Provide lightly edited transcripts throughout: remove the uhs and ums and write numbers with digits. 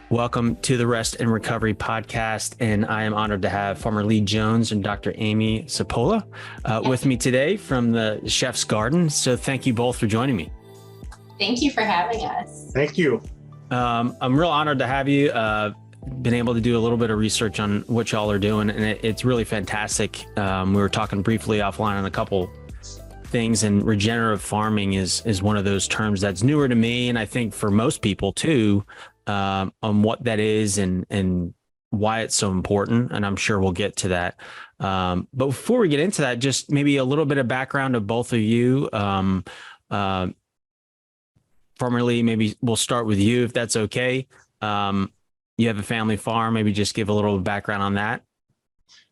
Welcome to the Rest and Recovery podcast, and I am honored to have Farmer Lee Jones and Dr. Amy Sapola with me today from the Chef's Garden. So thank you both for joining me. Thank you for having us. Thank you. I'm real honored to have you. Been able to do a little bit of research on what y'all are doing, and it's really fantastic. We were talking briefly offline on a couple things, and regenerative farming is one of those terms that's newer to me, and I think for most people too. On what that is and why it's so important. And I'm sure we'll get to that. But before we get into that, just maybe a little bit of background of both of you. Farmer Lee, maybe we'll start with you if that's okay. You have a family farm, maybe just give a little background on that.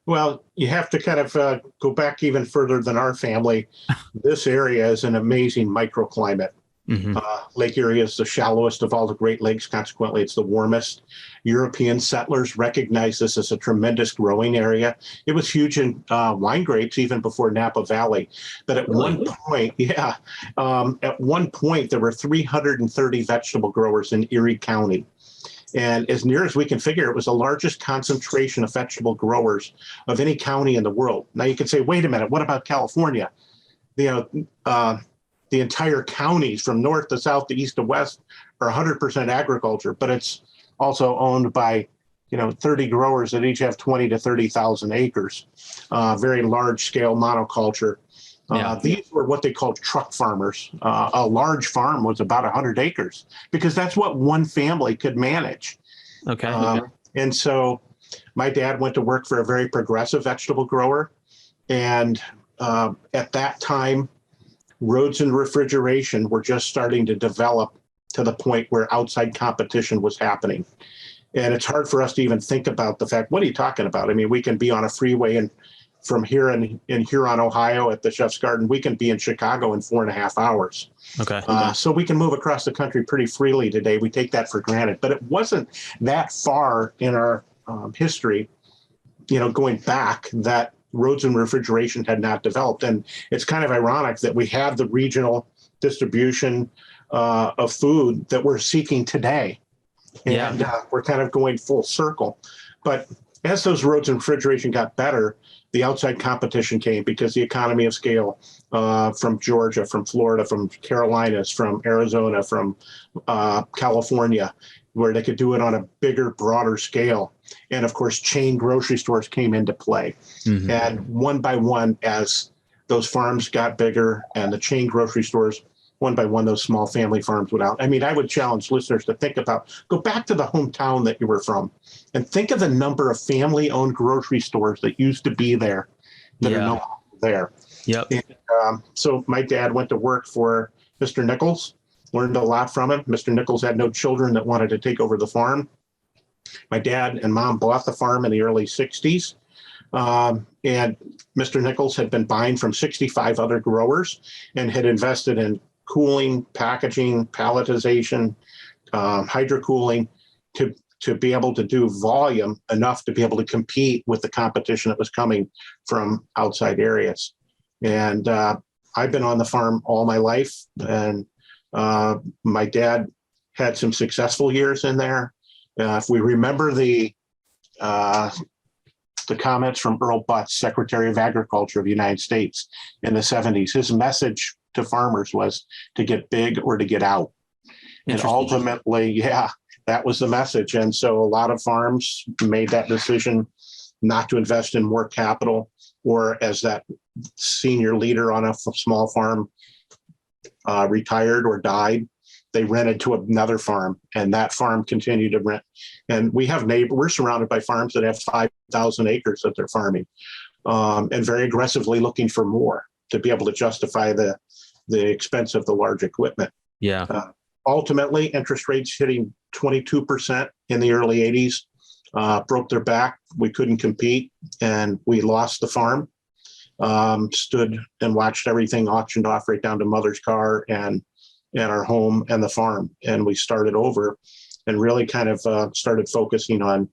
Well, you have to kind of go back even further than our family. This area is an amazing microclimate. Mm-hmm. Lake Erie is the shallowest of all the Great Lakes. Consequently, it's the warmest. European settlers recognized this as a tremendous growing area. It was huge in wine grapes even before Napa Valley. But at one point, there were 330 vegetable growers in Erie County. And as near as we can figure, it was the largest concentration of vegetable growers of any county in the world. Now you can say, wait a minute, what about California? The entire counties from north to south to east to west are 100% agriculture, but it's also owned by, 30 growers that each have 20 to 30,000 acres, very large scale monoculture. These were what they called truck farmers. A large farm was about 100 acres because that's what one family could manage. Okay. And so my dad went to work for a very progressive vegetable grower. And at that time, roads and refrigeration were just starting to develop to the point where outside competition was happening. And it's hard for us to even think about the fact, what are you talking about? I mean, we can be on a freeway and from here in Huron, Ohio at the Chef's Garden, we can be in Chicago in 4.5 hours. Okay. So we can move across the country pretty freely today. We take that for granted, but it wasn't that far in our history, going back that roads and refrigeration had not developed. And it's kind of ironic that we have the regional distribution of food that we're seeking today. And we're kind of going full circle. But as those roads and refrigeration got better, the outside competition came because the economy of scale from Georgia, from Florida, from Carolinas, from Arizona, from California, where they could do it on a bigger, broader scale. And of course, chain grocery stores came into play. Mm-hmm. And one by one, as those farms got bigger and the chain grocery stores, one by one, those small family farms went out. I mean, I would challenge listeners to go back to the hometown that you were from and think of the number of family-owned grocery stores that used to be there that are no longer there. Yep. And, so my dad went to work for Mr. Nichols, learned a lot from him. Mr. Nichols had no children that wanted to take over the farm. My dad and mom bought the farm in the early 60s. And Mr. Nichols had been buying from 65 other growers and had invested in cooling, packaging, palletization, hydrocooling to be able to do volume enough to be able to compete with the competition that was coming from outside areas. And I've been on the farm all my life, and my dad had some successful years in there. If we remember the comments from Earl Butz, Secretary of Agriculture of the United States in the 70s, his message to farmers was to get big or to get out. And ultimately, that was the message. And so a lot of farms made that decision not to invest in more capital, or as that senior leader on a small farm retired or died, they rented to another farm, and that farm continued to rent. And we're surrounded by farms that have 5,000 acres that they're farming, and very aggressively looking for more to be able to justify the expense of the large equipment. Yeah. Ultimately, interest rates hitting 22% in the early 80s broke their back. We couldn't compete, and we lost the farm. Stood and watched everything auctioned off right down to mother's car and our home and the farm. And we started over and really kind of started focusing on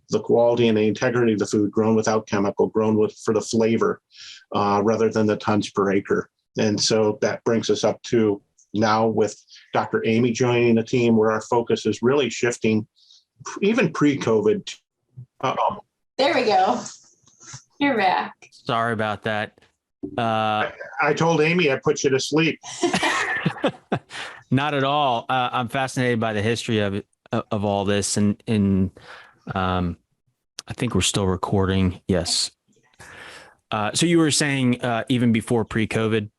the quality and the integrity of the food, grown without chemical, for the flavor rather than the tons per acre. And so that brings us up to now with Dr. Amy joining the team, where our focus is really shifting even pre-COVID. Uh-oh. There we go. You're back. Sorry about that. I told Amy I put you to sleep. Not at all. I'm fascinated by the history of it, of all this, and I think we're still recording. Yes. So you were saying even before pre-COVID,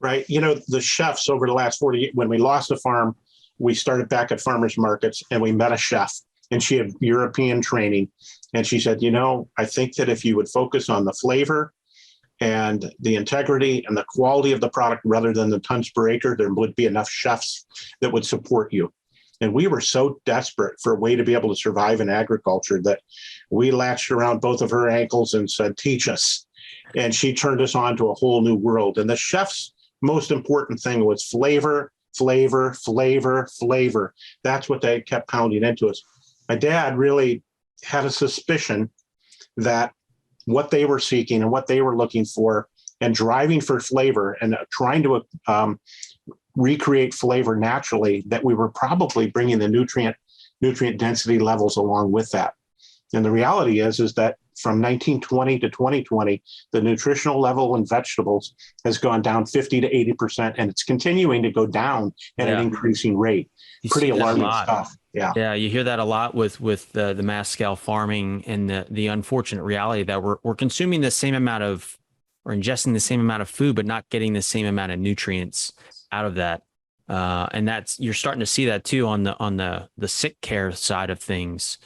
Right? You know, the chefs over the last 40 years, when we lost the farm, we started back at farmers markets, and we met a chef, and she had European training, and she said, you know, I think that if you would focus on the flavor and the integrity and the quality of the product rather than the tons per acre, there would be enough chefs that would support you. And we were so desperate for a way to be able to survive in agriculture that we latched around both of her ankles and said, teach us. And she turned us on to a whole new world. And the chef's most important thing was flavor, flavor, flavor, flavor. That's what they kept pounding into us. My dad really had a suspicion that what they were seeking and what they were looking for and driving for flavor and trying to recreate flavor naturally, that we were probably bringing the nutrient density levels along with that. And the reality is that from 1920 to 2020, the nutritional level in vegetables has gone down 50 to 80%, and it's continuing to go down at an increasing rate. Pretty alarming stuff. Yeah. Yeah. You hear that a lot with the mass scale farming, and the unfortunate reality that we're consuming the same amount of, or ingesting the same amount of food, but not getting the same amount of nutrients out of that. And you're starting to see that too on the sick care side of things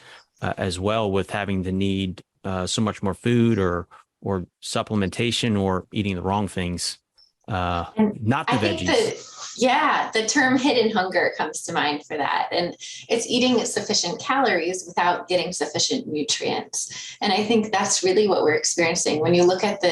as well, with having the need so much more food or supplementation or eating the wrong things, not the veggies. The term hidden hunger comes to mind for that. And it's eating sufficient calories without getting sufficient nutrients. And I think that's really what we're experiencing. When you look at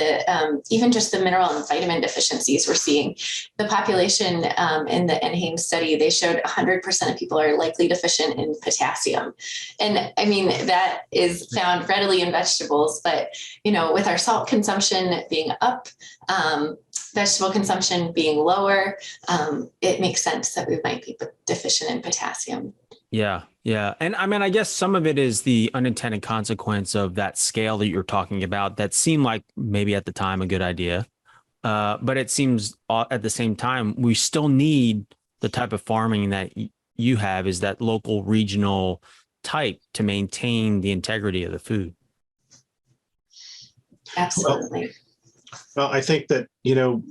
even just the mineral and vitamin deficiencies we're seeing, the population in the NHANES study, they showed 100% of people are likely deficient in potassium. And I mean, that is found readily in vegetables, but, you know, with our salt consumption being up, vegetable consumption being lower, it makes sense that we might be deficient in potassium. Yeah. Yeah. And I mean, I guess some of it is the unintended consequence of that scale that you're talking about that seemed like maybe at the time a good idea. But it seems at the same time, we still need the type of farming that you have, is that local regional type, to maintain the integrity of the food. Absolutely. Well, I think that, you know,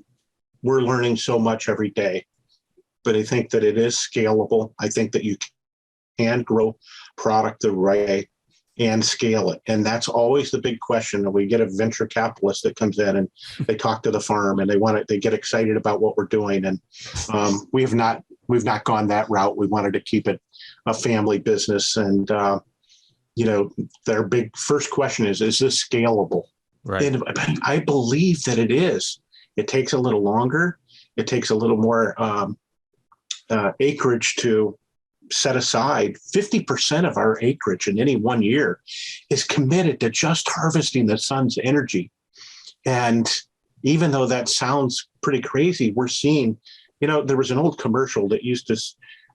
we're learning so much every day, but I think that it is scalable. I think that you can grow product the right way and scale it. And that's always the big question. We get a venture capitalist that comes in and they talk to the farm and they get excited about what we're doing. And we've not gone that route. We wanted to keep it a family business. And, you know, their big first question is this scalable? Right. And I believe that it is. It takes a little longer. It takes a little more acreage to set aside. 50% of our acreage in any one year is committed to just harvesting the sun's energy. And even though that sounds pretty crazy, we're seeing, you know, there was an old commercial that used to,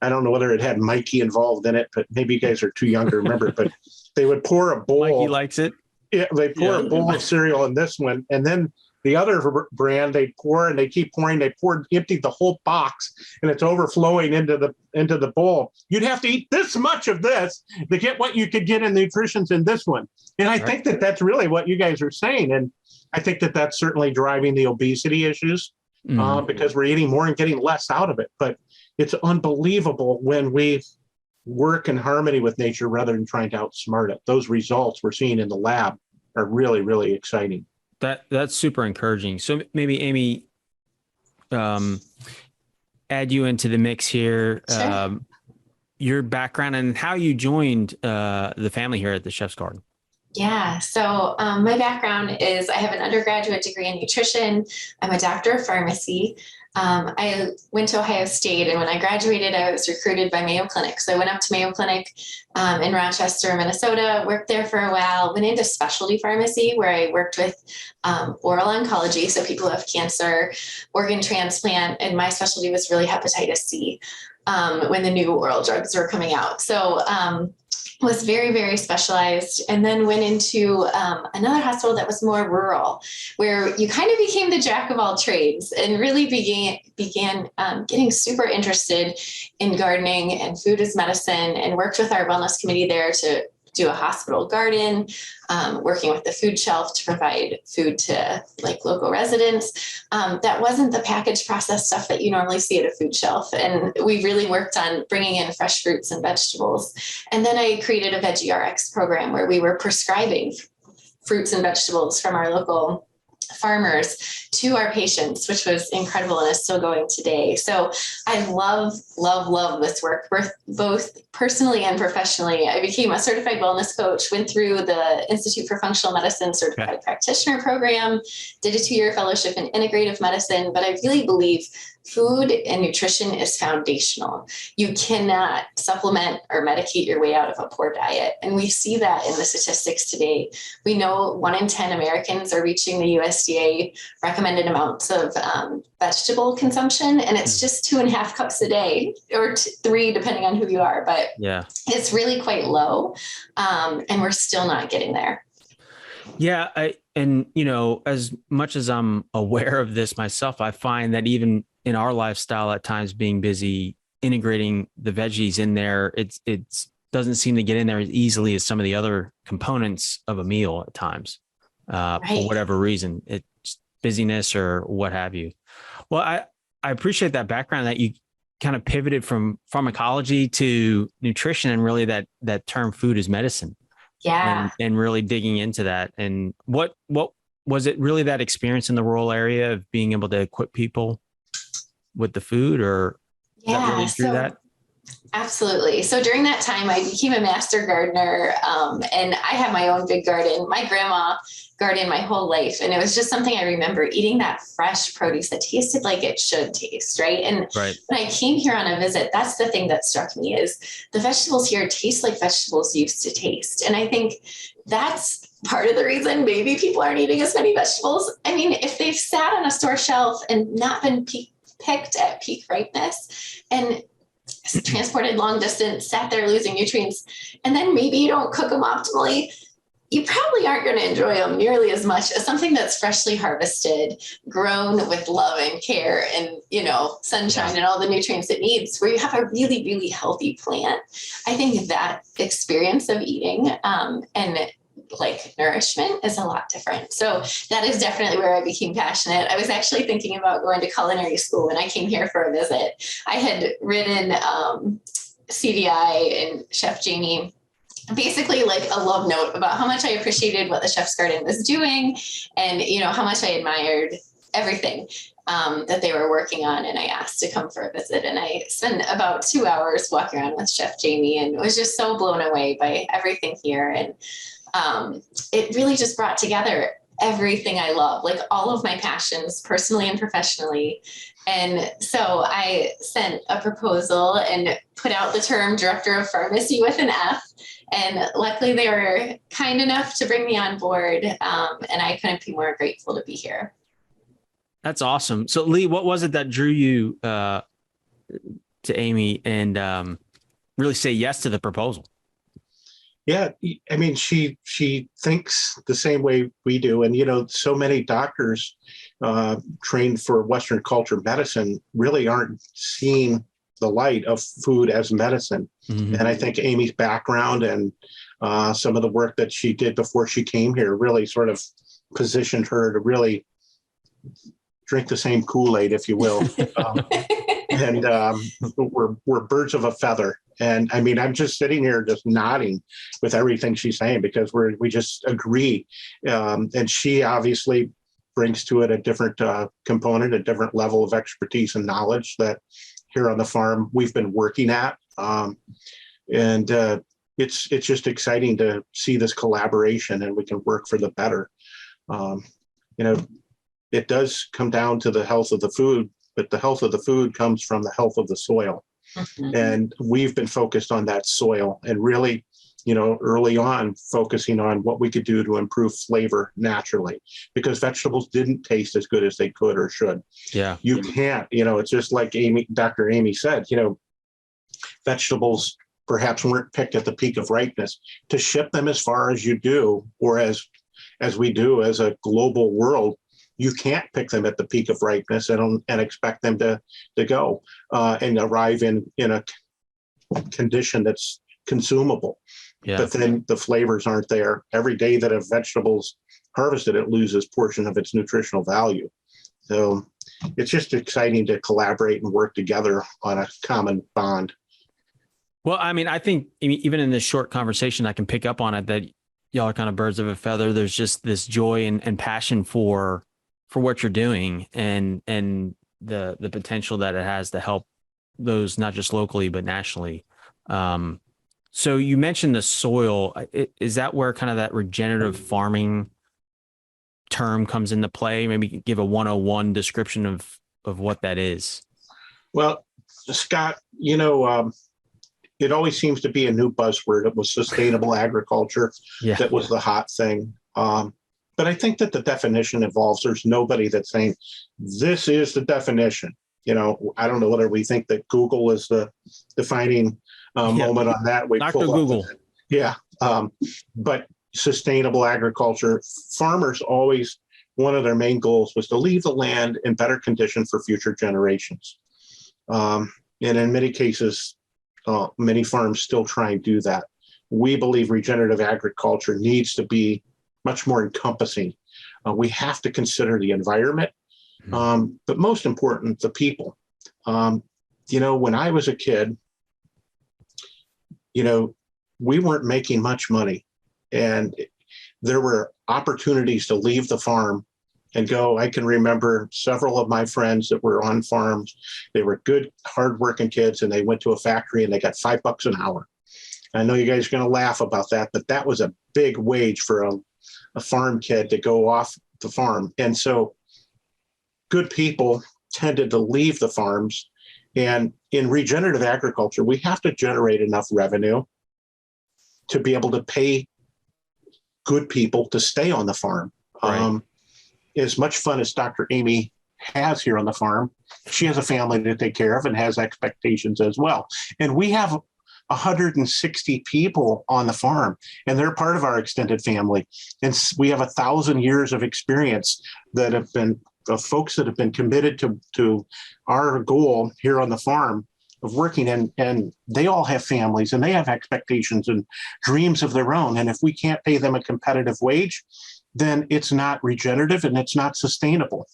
I don't know whether it had Mikey involved in it, but maybe you guys are too young to remember, but they would pour a bowl. Mikey likes it. Yeah, they pour a bowl of cereal in this one, and then the other brand they pour, and they keep pouring. They empty the whole box, and it's overflowing into the bowl. You'd have to eat this much of this to get what you could get in nutrition in this one. And I think that that's really what you guys are saying, and I think that that's certainly driving the obesity issues because we're eating more and getting less out of it. But it's unbelievable when we work in harmony with nature rather than trying to outsmart it. Those results we're seeing in the lab are really, really exciting. That's super encouraging. So maybe Amy, add you into the mix here. Sure. Your background and how you joined the family here at the Chef's Garden. Yeah. So my background is I have an undergraduate degree in nutrition. I'm a doctor of pharmacy. I went to Ohio State, and when I graduated, I was recruited by Mayo Clinic. So I went up to Mayo Clinic in Rochester, Minnesota, worked there for a while, went into specialty pharmacy where I worked with oral oncology. So people who have cancer, organ transplant, and my specialty was really hepatitis C when the new oral drugs were coming out. So was very, very specialized, and then went into another hospital that was more rural, where you kind of became the jack of all trades and really began getting super interested in gardening and food as medicine, and worked with our wellness committee there to do a hospital garden, working with the food shelf to provide food to like local residents. That wasn't the packaged processed stuff that you normally see at a food shelf. And we really worked on bringing in fresh fruits and vegetables. And then I created a Veggie RX program where we were prescribing fruits and vegetables from our local farmers to our patients, which was incredible and is still going today. So I love, love, love this work, both personally and professionally. I became a certified wellness coach, went through the Institute for Functional Medicine certified practitioner program, did a 2-year fellowship in integrative medicine, but I really believe food and nutrition is foundational. You cannot supplement or medicate your way out of a poor diet. And we see that in the statistics today. We know 1 in 10 Americans are reaching the USDA recommended amounts of vegetable consumption. And it's just 2.5 cups a day, or 3, depending on who you are. But Yeah, it's really quite low. And we're still not getting there. yeah. And as much as I'm aware of this myself, I find that even in our lifestyle at times, being busy, integrating the veggies in there, it doesn't seem to get in there as easily as some of the other components of a meal at times, for whatever reason, it's busyness or what have you. Well, I appreciate that background, that you kind of pivoted from pharmacology to nutrition, and really that term food is medicine. Yeah. And really digging into that. And what was it really, that experience in the rural area of being able to equip people with the food, or that really drew that? Absolutely. So during that time, I became a master gardener, and I have my own big garden. My grandma gardened my whole life, and it was just something I remember, eating that fresh produce that tasted like it should taste, right? And when I came here on a visit, that's the thing that struck me, is the vegetables here taste like vegetables used to taste. And I think that's part of the reason maybe people aren't eating as many vegetables. I mean, if they've sat on a store shelf and not been picked at peak ripeness and transported long distance, sat there losing nutrients, and then maybe you don't cook them optimally, you probably aren't going to enjoy them nearly as much as something that's freshly harvested, grown with love and care and, sunshine and all the nutrients it needs, where you have a really, really healthy plant. I think that experience of eating and like nourishment is a lot different. So that is definitely where I became passionate. I was actually thinking about going to culinary school when I came here for a visit. I had written CDI and Chef Jamie basically like a love note about how much I appreciated what the Chef's Garden was doing, and how much I admired everything that they were working on. And I asked to come for a visit, and I spent about 2 hours walking around with Chef Jamie, and was just so blown away by everything here. And it really just brought together everything I love, like all of my passions, personally and professionally. And so I sent a proposal and put out the term Director of Farmacy with an F. And luckily they were kind enough to bring me on board. And I couldn't be more grateful to be here. That's awesome. So Lee, what was it that drew you to Amy and really say yes to the proposal? Yeah, I mean, she thinks the same way we do. And, so many doctors trained for Western culture medicine really aren't seeing the light of food as medicine. Mm-hmm. And I think Amy's background and some of the work that she did before she came here really sort of positioned her to really drink the same Kool-Aid, if you will. And we're birds of a feather. And I mean, I'm just sitting here just nodding with everything she's saying, because we just agree. And she obviously brings to it a different component, a different level of expertise and knowledge that here on the farm we've been working at. And it's just exciting to see this collaboration, and we can work for the better. It does come down to the health of the food, but the health of the food comes from the health of the soil. Mm-hmm. And we've been focused on that soil and really early on focusing on what we could do to improve flavor naturally, because vegetables didn't taste as good as they could or should. Yeah. You can't, it's just like Dr. Amy said, vegetables perhaps weren't picked at the peak of ripeness. To ship them as far as you do, or as we do as a global world, you can't pick them at the peak of ripeness and expect them to go and arrive in a condition that's consumable. Yeah. But then the flavors aren't there. Every day that a vegetable's harvested, it loses portion of its nutritional value. So it's just exciting to collaborate and work together on a common bond. Well, I mean, I think even in this short conversation, I can pick up on it that y'all are kind of birds of a feather. There's just this joy and passion for what you're doing and the potential that it has to help those not just locally, but nationally. So you mentioned the soil. Is that where kind of that regenerative farming term comes into play? Maybe give a 101 description of what that is. Well, Scott, it always seems to be a new buzzword. It was sustainable agriculture. Yeah. That was the hot thing. But I think that the definition evolves. There's nobody that's saying this is the definition. I don't know whether we think that Google is the defining moment on that. We Dr. Google. Yeah. But sustainable agriculture, farmers always, one of their main goals was to leave the land in better condition for future generations. And in many cases, many farms still try and do that. We believe regenerative agriculture needs to be much more encompassing. We have to consider the environment, but most important, the people. When I was a kid, we weren't making much money, and there were opportunities to leave the farm and go. I can remember several of my friends that were on farms. They were good, hardworking kids, and they went to a factory and they got $5 an hour. I know you guys are going to laugh about that, but that was a big wage for a farm kid to go off the farm. And so good people tended to leave the farms. And in regenerative agriculture, we have to generate enough revenue to be able to pay good people to stay on the farm. Right. As much fun as Dr. Amy has here on the farm, she has a family to take care of and has expectations as well. And we have 160 people on the farm, and they're part of our extended family. And we have 1,000 years of experience that have been folks that have been committed to our goal here on the farm of working, and they all have families and they have expectations and dreams of their own. And if we can't pay them a competitive wage, then it's not regenerative and it's not sustainable.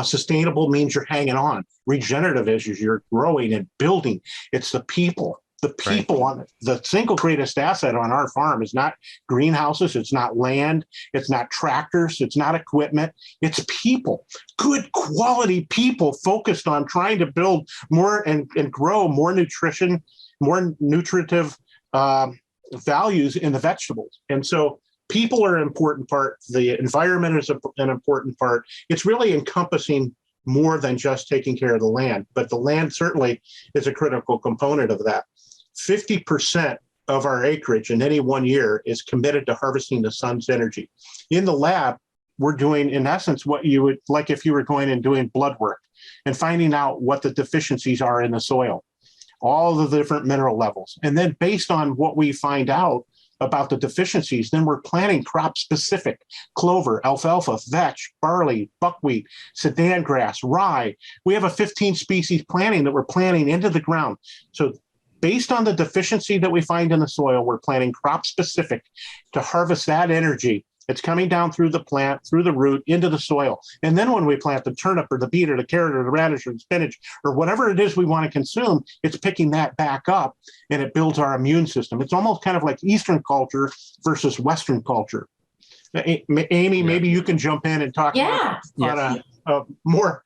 Sustainable means you're hanging on. Regenerative is you're growing and building. It's the people. The people on it. The single greatest asset on our farm is not greenhouses, it's not land, it's not tractors, it's not equipment, it's people. Good quality people focused on trying to build more and grow more nutrition, more nutritive values in the vegetables. And so people are an important part. The environment is an important part. It's really encompassing more than just taking care of the land, but the land certainly is a critical component of that. 50% of our acreage in any one year is committed to harvesting the sun's energy. In the lab, we're doing, in essence, what you would like if you were going and doing blood work and finding out what the deficiencies are in the soil, all of the different mineral levels. And then based on what we find out about the deficiencies, then we're planting crop specific: clover, alfalfa, vetch, barley, buckwheat, Sudan grass, rye. We have a 15 species planting that we're planting into the ground. So based on the deficiency that we find in the soil, we're planting crop specific to harvest that energy. It's coming down through the plant, through the root, into the soil. And then when we plant the turnip or the beet or the carrot or the radish or the spinach or whatever it is we want to consume, it's picking that back up and it builds our immune system. It's almost kind of like Eastern culture versus Western culture. Amy, maybe you can jump in and talk about on a more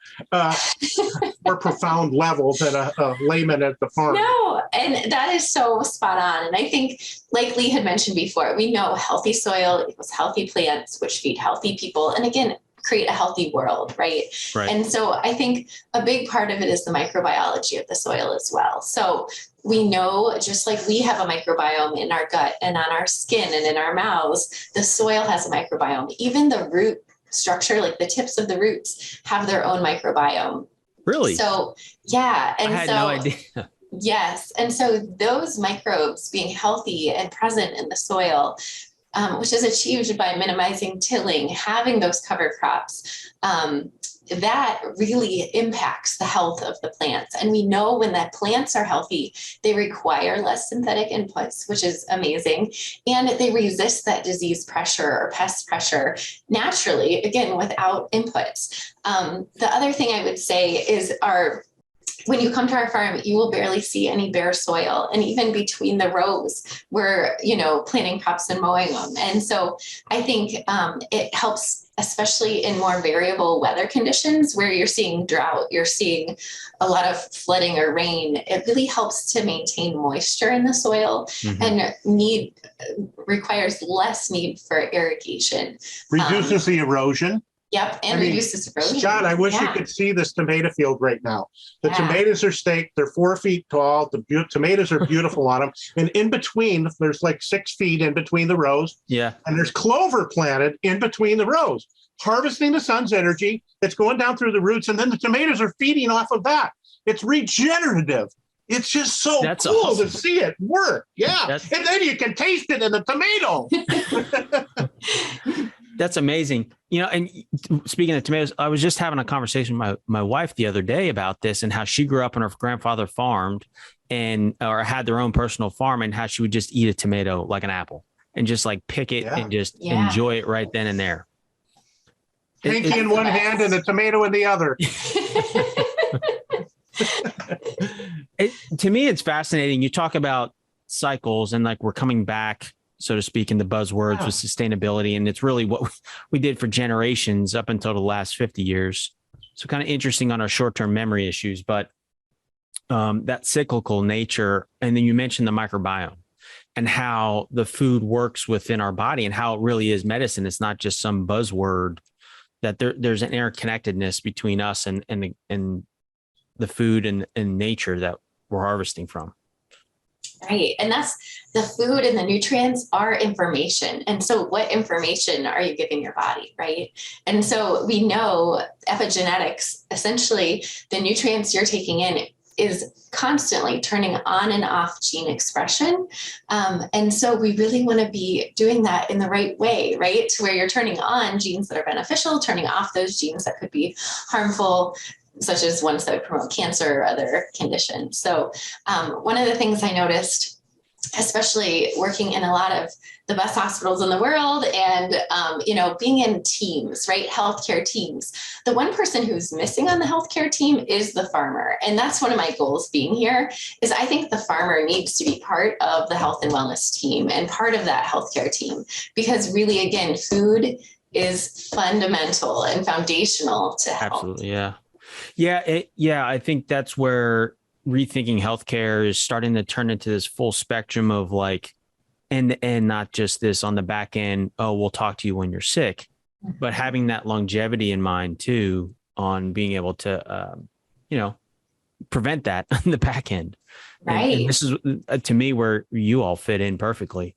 profound level than a layman at the farm. No, and that is so spot on. And I think, like Lee had mentioned before, we know healthy soil equals healthy plants, which feed healthy people. And again, create a healthy world, right? Right. And so I think a big part of it is the microbiology of the soil as well. So we know, just like we have a microbiome in our gut and on our skin and in our mouths, the soil has a microbiome. Even the root structure, like the tips of the roots, have their own microbiome. Really? So, yeah. And I had so, no idea. yes. And so those microbes being healthy and present in the soil, which is achieved by minimizing tilling, having those cover crops, that really impacts the health of the plants. And we know when that plants are healthy, they require less synthetic inputs, which is amazing. And they resist that disease pressure or pest pressure naturally, again, without inputs. The other thing I would say is when you come to our farm, you will barely see any bare soil. And even between the rows, we're, planting crops and mowing them. And so I think it helps, especially in more variable weather conditions where you're seeing drought, you're seeing a lot of flooding or rain. It really helps to maintain moisture in the soil and requires less need for irrigation. Reduces the erosion. Yep, and reduces erosion. Scott, I wish you could see this tomato field right now. The tomatoes are staked. They're 4 feet tall. The tomatoes are beautiful on them. And in between, there's like 6 feet in between the rows. Yeah. And there's clover planted in between the rows, harvesting the sun's energy. It's going down through the roots. And then the tomatoes are feeding off of that. It's regenerative. It's just so cool awesome to see it work. Yeah. And then you can taste it in the tomato. That's amazing. And speaking of tomatoes, I was just having a conversation with my wife the other day about this and how she grew up and her grandfather farmed or had their own personal farm, and how she would just eat a tomato like an apple and just like pick it and just enjoy it right then and there. Pinky in one hand and a tomato in the other. To me, it's fascinating. You talk about cycles and like we're coming back, so to speak, in the buzzwords with sustainability. And it's really what we did for generations up until the last 50 years. So kind of interesting on our short-term memory issues, but that cyclical nature. And then you mentioned the microbiome and how the food works within our body and how it really is medicine. It's not just some buzzword, that there's an interconnectedness between us and the food and nature that we're harvesting from. Right. And that's the food and the nutrients are information. And so what information are you giving your body? Right. And so we know epigenetics, essentially the nutrients you're taking in is constantly turning on and off gene expression. And so we really want to be doing that in the right way, right? To where you're turning on genes that are beneficial, turning off those genes that could be harmful, such as ones that would promote cancer or other conditions. So one of the things I noticed, especially working in a lot of the best hospitals in the world and, being in teams, right? Healthcare teams. The one person who's missing on the healthcare team is the farmer. And that's one of my goals being here is I think the farmer needs to be part of the health and wellness team and part of that healthcare team, because really, again, food is fundamental and foundational to health. Absolutely. Yeah. Yeah. I think that's where rethinking healthcare is starting to turn into this full spectrum of like, and not just this on the back end. Oh, we'll talk to you when you're sick, but having that longevity in mind too, on being able to, prevent that on the back end. Right. And this is to me where you all fit in perfectly.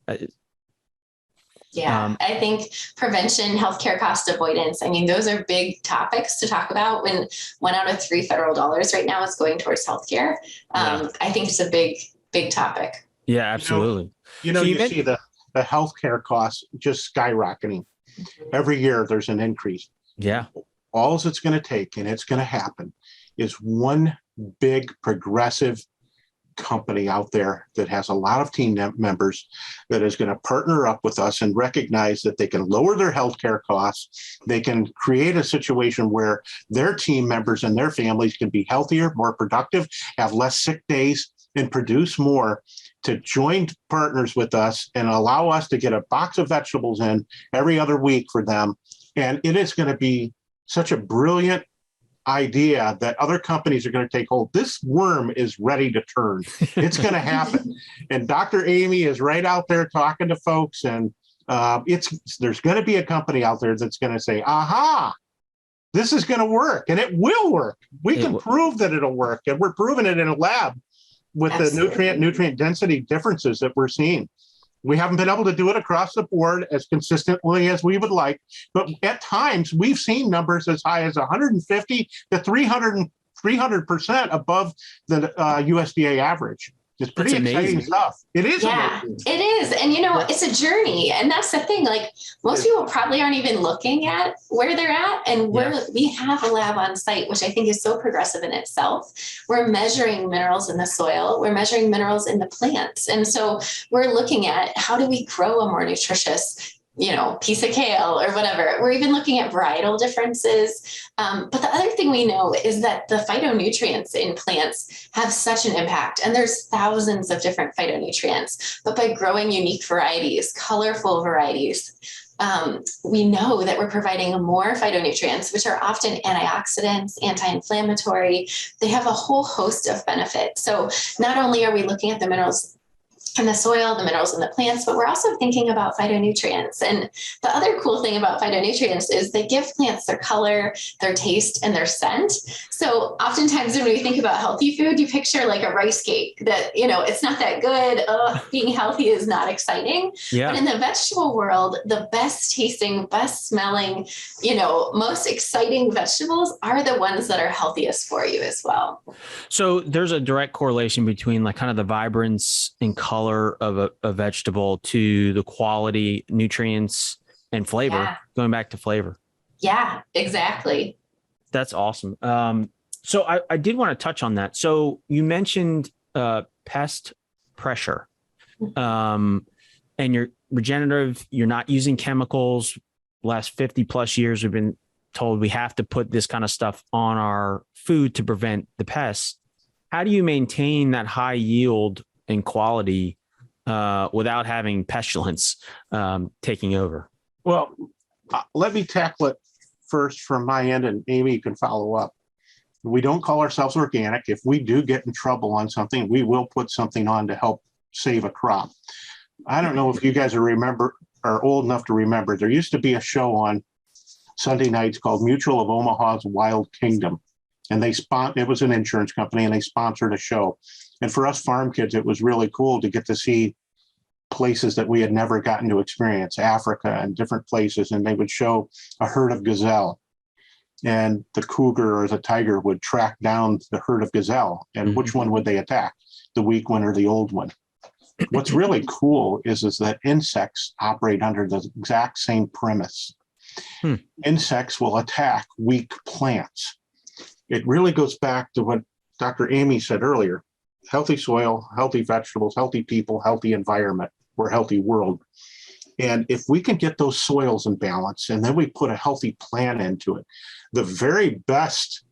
Yeah, I think prevention, healthcare cost avoidance. I mean, those are big topics to talk about when 1 out of 3 federal dollars right now is going towards healthcare. I think it's a big topic. Yeah, absolutely. You see the healthcare costs just skyrocketing. Every year there's an increase. Yeah. All it's going to take, and it's going to happen, is one big progressive company out there that has a lot of team members that is going to partner up with us and recognize that they can lower their healthcare costs. They can create a situation where their team members and their families can be healthier, more productive, have less sick days, and produce more, to join partners with us and allow us to get a box of vegetables in every other week for them. And it is going to be such a brilliant idea that other companies are going to take hold. This worm is ready to turn. It's going to happen. And Dr. Amy is right out there talking to folks. And there's going to be a company out there that's going to say, aha, this is going to work, and it will work. We It can w- prove that it'll work, and we're proving it in a lab with the Absolutely. nutrient density differences that we're seeing. We haven't been able to do it across the board as consistently as we would like, but at times we've seen numbers as high as 150 to 300% above the USDA average. It's pretty That's exciting amazing. stuff. It is Yeah, amazing. it is. And it's a journey. And that's the thing. Like most people probably aren't even looking at where they're at. And we have a lab on site, which I think is so progressive in itself. We're measuring minerals in the soil. We're measuring minerals in the plants. And so we're looking at how do we grow a more nutritious piece of kale or whatever. We're even looking at varietal differences. But the other thing we know is that the phytonutrients in plants have such an impact. And there's thousands of different phytonutrients. But by growing unique varieties, colorful varieties, we know that we're providing more phytonutrients, which are often antioxidants, anti-inflammatory. They have a whole host of benefits. So not only are we looking at the minerals in the soil, the minerals in the plants, but we're also thinking about phytonutrients. And the other cool thing about phytonutrients is they give plants their color, their taste, and their scent. So oftentimes when we think about healthy food, you picture like a rice cake that, it's not that good. Being healthy is not exciting. Yeah. But in the vegetable world, the best tasting, best smelling, most exciting vegetables are the ones that are healthiest for you as well. So there's a direct correlation between like kind of the vibrance and color of a vegetable to the quality, nutrients, and flavor. Yeah. Going back to flavor. Yeah, exactly. That's awesome. So I did want to touch on that. So you mentioned pest pressure, and you're regenerative. You're not using chemicals. Last 50 plus years, we've been told we have to put this kind of stuff on our food to prevent the pests. How do you maintain that high yield and quality without having pestilence taking over? Well, let me tackle it first from my end, and Amy, you can follow up. We don't call ourselves organic. If we do get in trouble on something, we will put something on to help save a crop. I don't know if you guys are old enough to remember, there used to be a show on Sunday nights called Mutual of Omaha's Wild Kingdom. And it was an insurance company, and they sponsored a show. And for us farm kids, it was really cool to get to see places that we had never gotten to experience, Africa and different places. And they would show a herd of gazelle, and the cougar or the tiger would track down the herd of gazelle. And which one would they attack? The weak one or the old one? What's really cool is that insects operate under the exact same premise. Insects will attack weak plants. It really goes back to what Dr. Amy said earlier. Healthy soil, healthy vegetables, healthy people, healthy environment, or healthy world. And if we can get those soils in balance, and then we put a healthy plant into it, the very best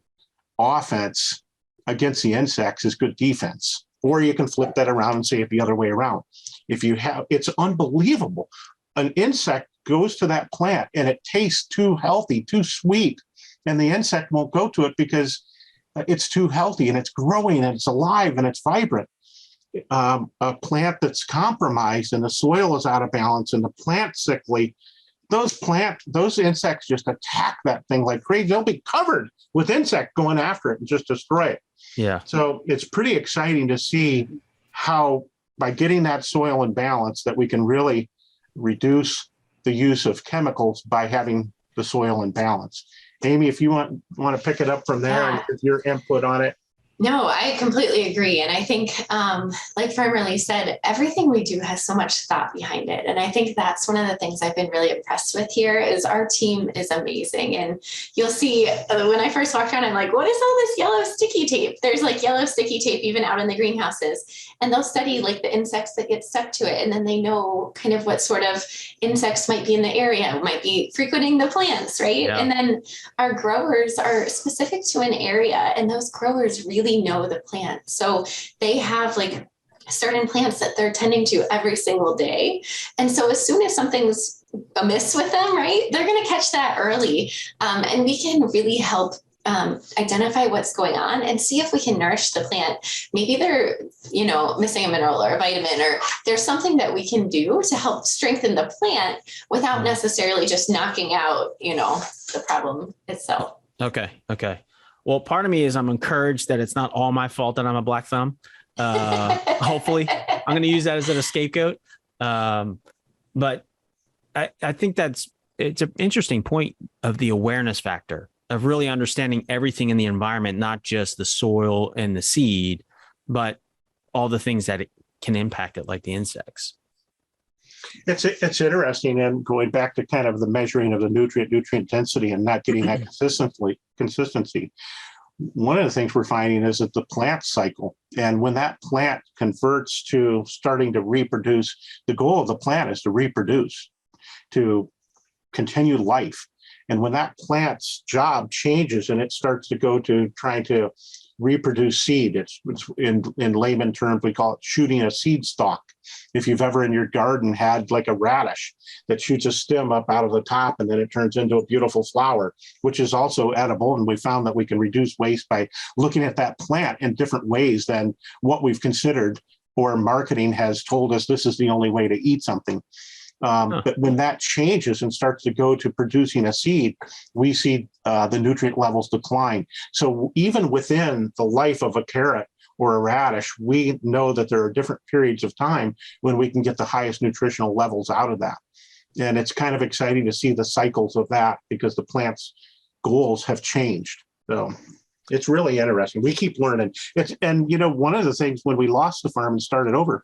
offense against the insects is good defense. Or you can flip that around and say it the other way around. It's unbelievable. An insect goes to that plant and it tastes too healthy, too sweet, and the insect won't go to it because it's too healthy and it's growing and it's alive and it's vibrant. A plant that's compromised and the soil is out of balance and the plant's sickly, those insects just attack that thing like crazy. They'll be covered with insect going after it and just destroy it. Yeah. So it's pretty exciting to see how by getting that soil in balance that we can really reduce the use of chemicals by having the soil in balance. Amy, if you want to pick it up from there and give your input on it. No, I completely agree. And I think, like Farmerly said, everything we do has so much thought behind it. And I think that's one of the things I've been really impressed with here is our team is amazing. And you'll see when I first walked around, I'm like, what is all this yellow sticky tape? There's like yellow sticky tape even out in the greenhouses. And they'll study like the insects that get stuck to it. And then they know kind of what sort of insects might be in the area, might be frequenting the plants, right? Yeah. And then our growers are specific to an area, and those growers really know the plant. So they have like certain plants that they're tending to every single day. And so as soon as something's amiss with them, right, they're going to catch that early. And we can really help identify what's going on and see if we can nourish the plant. Maybe they're, missing a mineral or a vitamin, or there's something that we can do to help strengthen the plant without necessarily just knocking out, the problem itself. Okay. Okay. Well, part of me is I'm encouraged that it's not all my fault that I'm a black thumb. Hopefully, I'm going to use that as a scapegoat. But I think it's an interesting point of the awareness factor of really understanding everything in the environment, not just the soil and the seed, but all the things that it can impact it, like the insects. It's interesting, and going back to kind of the measuring of the nutrient density and not getting that consistency. One of the things we're finding is that the plant cycle, and when that plant converts to starting to reproduce, the goal of the plant is to reproduce, to continue life. And when that plant's job changes and it starts to go to trying to reproduce seed, it's in layman terms, we call it shooting a seed stalk. If you've ever in your garden had like a radish that shoots a stem up out of the top and then it turns into a beautiful flower, which is also edible. And we found that we can reduce waste by looking at that plant in different ways than what we've considered, or marketing has told us this is the only way to eat something. But when that changes and starts to go to producing a seed, we see the nutrient levels decline. So even within the life of a carrot or a radish, we know that there are different periods of time when we can get the highest nutritional levels out of that. And it's kind of exciting to see the cycles of that because the plant's goals have changed. So it's really interesting. We keep learning. And one of the things when we lost the farm and started over,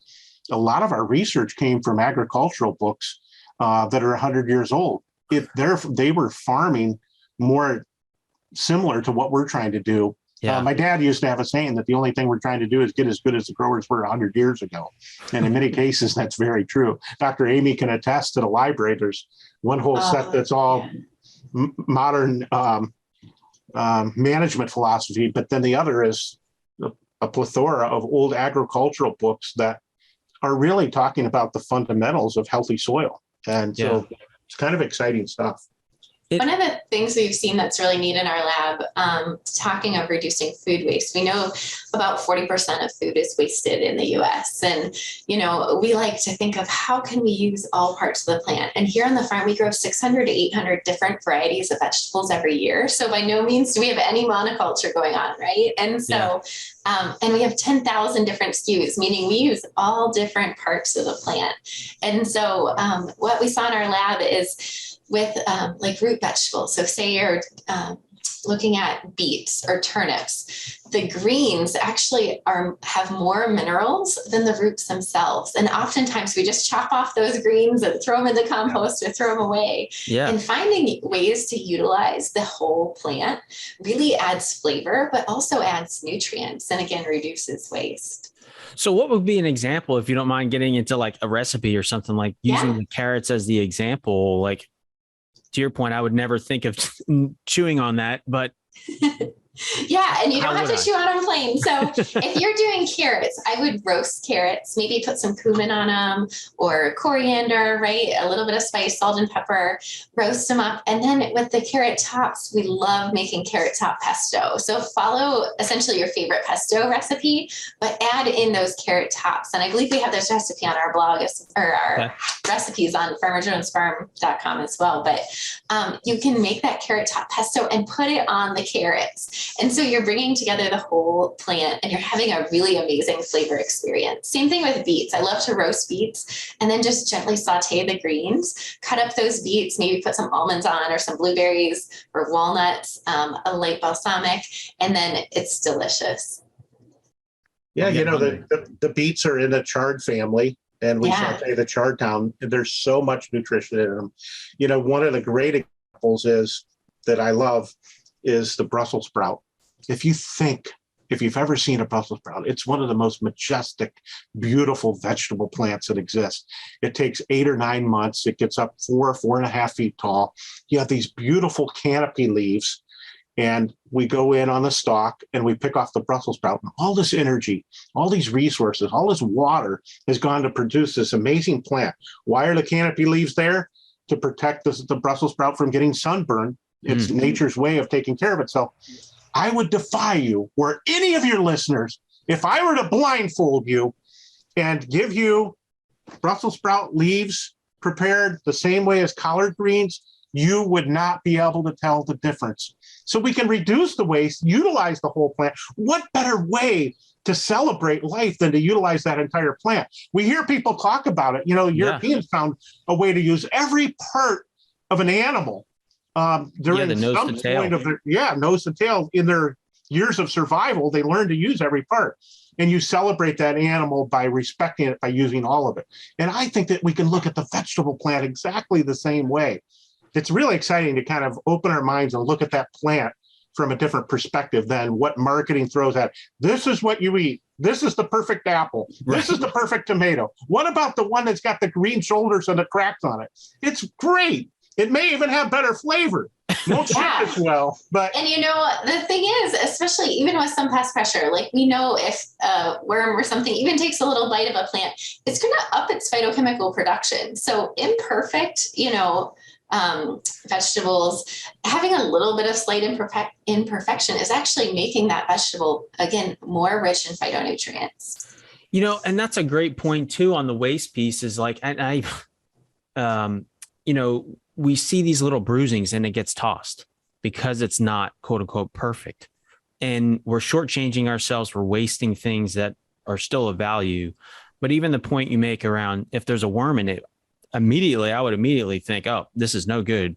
a lot of our research came from agricultural books that are 100 years old. They were farming more similar to what we're trying to do. Yeah. My dad used to have a saying that the only thing we're trying to do is get as good as the growers were 100 years ago. And in many cases, that's very true. Dr. Amy can attest to the library. There's one whole set that's all modern management philosophy, but then the other is a plethora of old agricultural books that are really talking about the fundamentals of healthy soil. And so it's kind of exciting stuff. One of the things we've seen that's really neat in our lab, talking of reducing food waste, we know about 40% of food is wasted in the US. And, we like to think of how can we use all parts of the plant? And here on the farm, we grow 600 to 800 different varieties of vegetables every year. So by no means do we have any monoculture going on, right? And so, and we have 10,000 different SKUs, meaning we use all different parts of the plant. And so what we saw in our lab is with like root vegetables. So say you're looking at beets or turnips, the greens actually have more minerals than the roots themselves. And oftentimes we just chop off those greens and throw them in the compost or throw them away. Yeah. And finding ways to utilize the whole plant really adds flavor, but also adds nutrients and again, reduces waste. So what would be an example, if you don't mind getting into like a recipe or something, like using the carrots as the example? Like, to your point, I would never think of chewing on that, but yeah, and you don't have to chew on them plain. So if you're doing carrots, I would roast carrots, maybe put some cumin on them or coriander, right? A little bit of spice, salt and pepper, roast them up. And then with the carrot tops, we love making carrot top pesto. So follow essentially your favorite pesto recipe, but add in those carrot tops. And I believe we have this recipe on our blog or our recipes on farmerjonesfarm.com as well. But you can make that carrot top pesto and put it on the carrots. And so you're bringing together the whole plant and you're having a really amazing flavor experience. Same thing with beets. I love to roast beets and then just gently saute the greens, cut up those beets, maybe put some almonds on or some blueberries or walnuts, a light balsamic, and then it's delicious. Yeah, the beets are in a chard family. And we saute the chard down. There's so much nutrition in them. One of the great examples that I love is the Brussels sprout. If you've ever seen a Brussels sprout, it's one of the most majestic, beautiful vegetable plants that exist. It takes 8 or 9 months. It gets up 4.5 feet tall. You have these beautiful canopy leaves, and we go in on the stalk and we pick off the Brussels sprout. And all this energy, all these resources, all this water has gone to produce this amazing plant. Why are the canopy leaves there? To protect the Brussels sprout from getting sunburned. It's nature's way of taking care of itself. I would defy you, or any of your listeners, if I were to blindfold you and give you Brussels sprout leaves prepared the same way as collard greens, you would not be able to tell the difference. So we can reduce the waste, utilize the whole plant. What better way to celebrate life than to utilize that entire plant? We hear people talk about it. Europeans found a way to use every part of an animal during the nose some to tail. point of their nose to tail in their years of survival. They learned to use every part, and you celebrate that animal by respecting it, by using all of it. And I think that we can look at the vegetable plant exactly the same way. It's really exciting to kind of open our minds and look at that plant from a different perspective than what marketing throws at. This is what you eat. This is the perfect apple. This is the perfect tomato. What about the one that's got the green shoulders and the cracks on it? It's great. It may even have better flavor. Won't ship as well, but. And the thing is, especially even with some pest pressure, like we know if a worm or something even takes a little bite of a plant, it's going to up its phytochemical production. So imperfect, vegetables, having a little bit of slight imperfection is actually making that vegetable, again, more rich in phytonutrients. And that's a great point too on the waste piece is like, and we see these little bruisings and it gets tossed because it's not quote unquote perfect. And we're shortchanging ourselves. We're wasting things that are still of value. But even the point you make around if there's a worm in it, I would immediately think, oh, this is no good.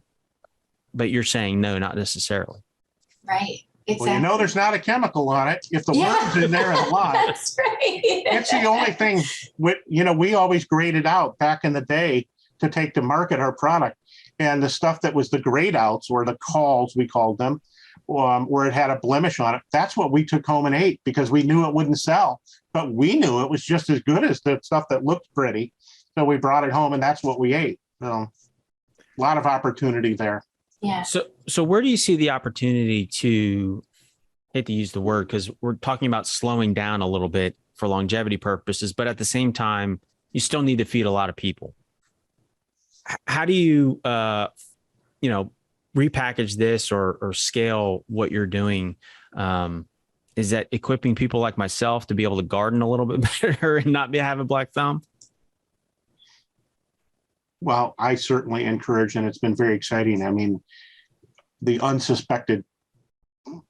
But you're saying no, not necessarily. Right. Exactly. Well, there's not a chemical on it. If the worm's in there and alive, that's right. It's the only thing. We always graded out back in the day to take to market our product. And the stuff that was the grade outs or the calls, we called them, where it had a blemish on it, that's what we took home and ate because we knew it wouldn't sell. But we knew it was just as good as the stuff that looked pretty. So we brought it home and that's what we ate. A lot of opportunity there. Yeah. So where do you see the opportunity to, I hate to use the word because we're talking about slowing down a little bit for longevity purposes, but at the same time, you still need to feed a lot of people. How do you, repackage this or scale what you're doing? Is that equipping people like myself to be able to garden a little bit better and not have a black thumb? Well, I certainly encourage, and it's been very exciting. I mean, the unsuspected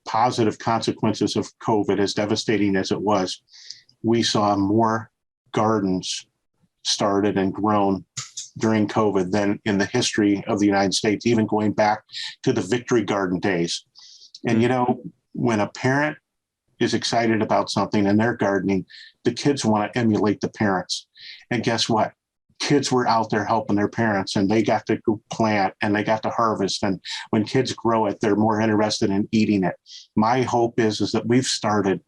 positive consequences of COVID, as devastating as it was, we saw more gardens started and grown during COVID than in the history of the United States, even going back to the Victory Garden days. And, when a parent is excited about something and they're gardening, the kids want to emulate the parents. And guess what? Kids were out there helping their parents and they got to plant and they got to harvest. And when kids grow it, they're more interested in eating it. My hope is that we've started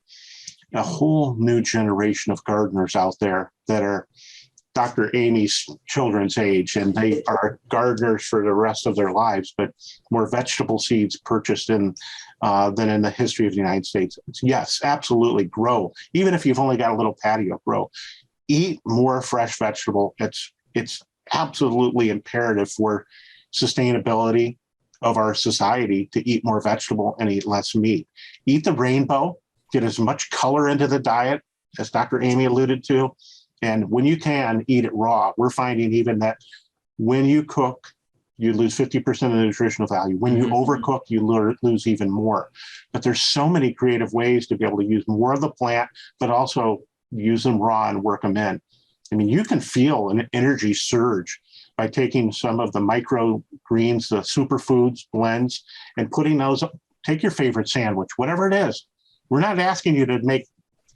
a whole new generation of gardeners out there that are Dr. Amy's children's age, and they are gardeners for the rest of their lives, but more vegetable seeds purchased than in the history of the United States. Yes, absolutely grow. Even if you've only got a little patio, grow. Eat more fresh vegetable. It's absolutely imperative for sustainability of our society to eat more vegetable and eat less meat. Eat the rainbow, get as much color into the diet, as Dr. Amy alluded to. And when you can, eat it raw. We're finding even that when you cook, you lose 50% of the nutritional value. When you overcook, you lose even more. But there's so many creative ways to be able to use more of the plant, but also use them raw and work them in. I mean, you can feel an energy surge by taking some of the microgreens, the superfoods blends, and putting those, take your favorite sandwich, whatever it is. We're not asking you to make